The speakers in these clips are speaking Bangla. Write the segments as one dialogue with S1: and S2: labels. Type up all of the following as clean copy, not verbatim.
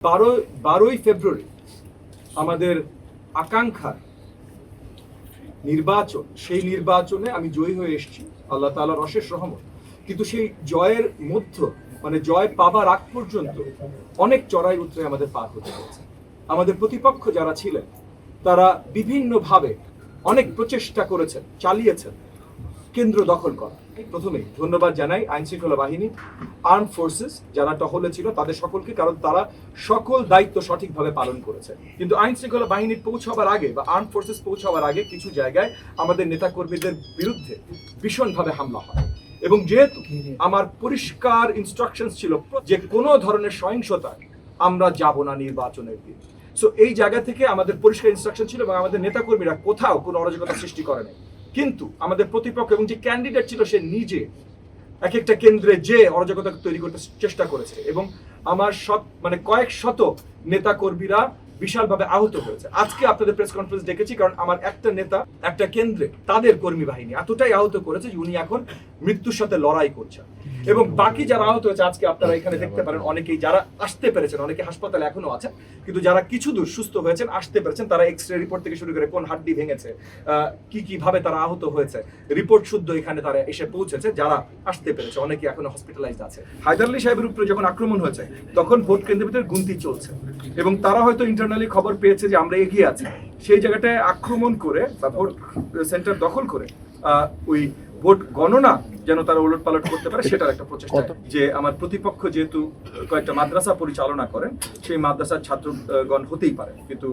S1: 12ই ফেব্রুয়ারি আমাদের আকাঙ্ক্ষার নির্বাচন, সেই নির্বাচনে আমি জয়ী হয়ে এসেছি, আল্লাহ তাআলার অশেষ রহমত। কিন্তু সেই জয়ের মধ্যে জয় পাবার আগ পর্যন্ত অনেক চড়াই উতরাই আমাদের পার হতে হয়েছে। আমাদের প্রতিপক্ষ যারা ছিলেন তারা বিভিন্নভাবে অনেক প্রচেষ্টা করেছেন, চালিয়েছেন কেন্দ্র দখল করা। প্রথমেই ধন্যবাদ জানাই আইন শৃঙ্খলা বাহিনী, আর্ম ফোর্সেস যারা টহলে ছিল তাদের সকলকে, কারণ তারা সকল দায়িত্ব সঠিকভাবে পালন করেছে। কিন্তু আইন শৃঙ্খলা বাহিনীর পৌঁছাবার আগে বা আর্ম ফোর্সেস পৌঁছাবার আগে কিছু জায়গায় আমাদের নেতাকর্মীদের বিরুদ্ধে ভীষণভাবে হামলা হয়। এবং যেহেতু আমার পরিষ্কার ইনস্ট্রাকশনস ছিল যে কোনো ধরনের সহিংসতা আমরা যাব না নির্বাচনের দিন, সো এই জায়গা থেকে আমাদের পরিষ্কার ইনস্ট্রাকশন ছিল এবং আমাদের নেতাকর্মীরা কোথাও কোনো অরাজকতা সৃষ্টি করে নাই। কিন্তু আমাদের প্রতিপক্ষ এবং যে ক্যান্ডিডেট ছিল সে নিজে এক একটা কেন্দ্রে যে অরাজকতা তৈরি করতে চেষ্টা করেছে এবং আমার কয়েক শত নেতা কর্মীরা বিশালভাবে আহত হয়েছে। আজকে আপনাদের প্রেস কনফারেন্স ডেকেছি কারণ আমার একটা নেতা একটা কেন্দ্রে তাদের কর্মী বাহিনী এতটাই আহত করেছে যে উনি এখন মৃত্যুর সাথে লড়াই করছেন। এবং বাকি যারা আহত হয়েছে আজকে আপনারা এখানে দেখতে পারেন, অনেকেই যারা আসতে পেরেছেন, অনেকে হাসপাতালে এখনো আছেন, কিন্তু যারা কিছু দূর সুস্থ হয়েছেন, আসতে পেরেছেন, তারা এক্সরে রিপোর্ট থেকে শুরু করে কোন হাড্ডি ভেঙেছে, কি ভাবে তারা আহত হয়েছে, রিপোর্ট শুদ্ধ এখানে তারা এসে পৌঁছেছে। যারা আসতে পেরেছে অনেকে এখনো হসপিটালাইজড আছে। হায়দার আলী সাহেবের উপরে যখন আক্রমণ হয়েছে তখন ভোট কেন্দ্রের ভিতরে গুনতি চলছে এবং তারা হয়তো ইন্টারনালি খবর পেয়েছে যে আমরা এগিয়ে আছি। সেই জায়গাটায় আক্রমণ করে বা ভোট সেন্টার দখল করে ওই ভোট গণনা যেন তারা উলট পালট করতে পারে সেটার একটা প্রচেষ্টা। যে আমার প্রতিপক্ষ যেহেতু কয়েকটা মাদ্রাসা পরিচালনা করেন, সেই মাদ্রাসার ছাত্রগণ হতেই পারে, কিন্তু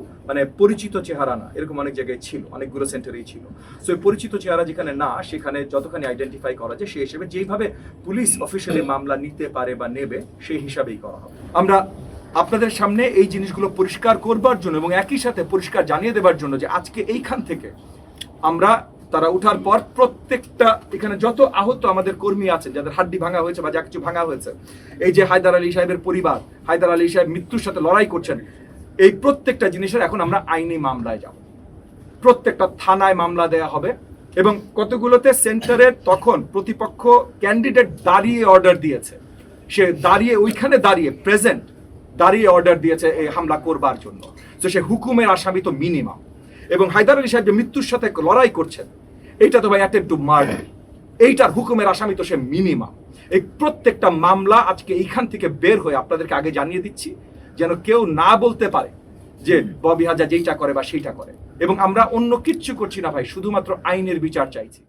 S1: পরিচিত চেহারা না, এরকম অনেক জায়গায় ছিল, অনেকগুলো সেন্টারেই ছিল। সো এই পরিচিত চেহারা যেখানে না, সেখানে যতখানি আইডেন্টিফাই করা যায় সেই হিসেবে যেইভাবে পুলিশ অফিসিয়ালি মামলা নিতে পারে বা নেবে সেই হিসাবেই করা হবে। আমরা আপনাদের সামনে এই জিনিসগুলো পরিষ্কার করবার জন্য এবং একই সাথে পরিষ্কার জানিয়ে দেবার জন্য যে আজকে এইখান থেকে আমরা তারা উঠার পর প্রত্যেকটা এখানে যত আহত আমাদের কর্মী আছেন, যাদের হাড্ডি ভাঙা হয়েছে বা যা কিছু ভাঙা হয়েছে, এই যে হায়দার আলী সাহেবের পরিবার, হায়দার আলী সাহেব মৃত্যুর সাথে লড়াই করছেন, এই প্রত্যেকটা জিনিসের এখন আমরা আইনি মামলায় যাব। প্রত্যেকটা থানায় মামলা দেয়া হবে এবং কতগুলোতে সেন্টারে তখন প্রতিপক্ষ ক্যান্ডিডেট দাঁড়িয়ে অর্ডার দিয়েছে, সে দাঁড়িয়ে ওইখানে দাঁড়িয়ে অর্ডার দিয়েছে এই হামলা করবার জন্য। তো সে হুকুমের আসামি তো মিনিমাম। এবং হায়দার আলী সাহেব যে মৃত্যুর সাথে লড়াই করছেন, এইটা তো ভাই অ্যাটেম্পট টু মার্ডার, এইটার হুকুমের আসামি তো সে মিনিমাম। এই প্রত্যেকটা মামলা আজকে এইখান থেকে বের হয়ে আপনাদেরকে আগে জানিয়ে দিচ্ছি, যেন কেউ না বলতে পারে যে ববি হাজার যেইটা করে বা সেইটা করে। এবং আমরা অন্য কিচ্ছু করছি না ভাই, শুধুমাত্র আইনের বিচার চাইছি।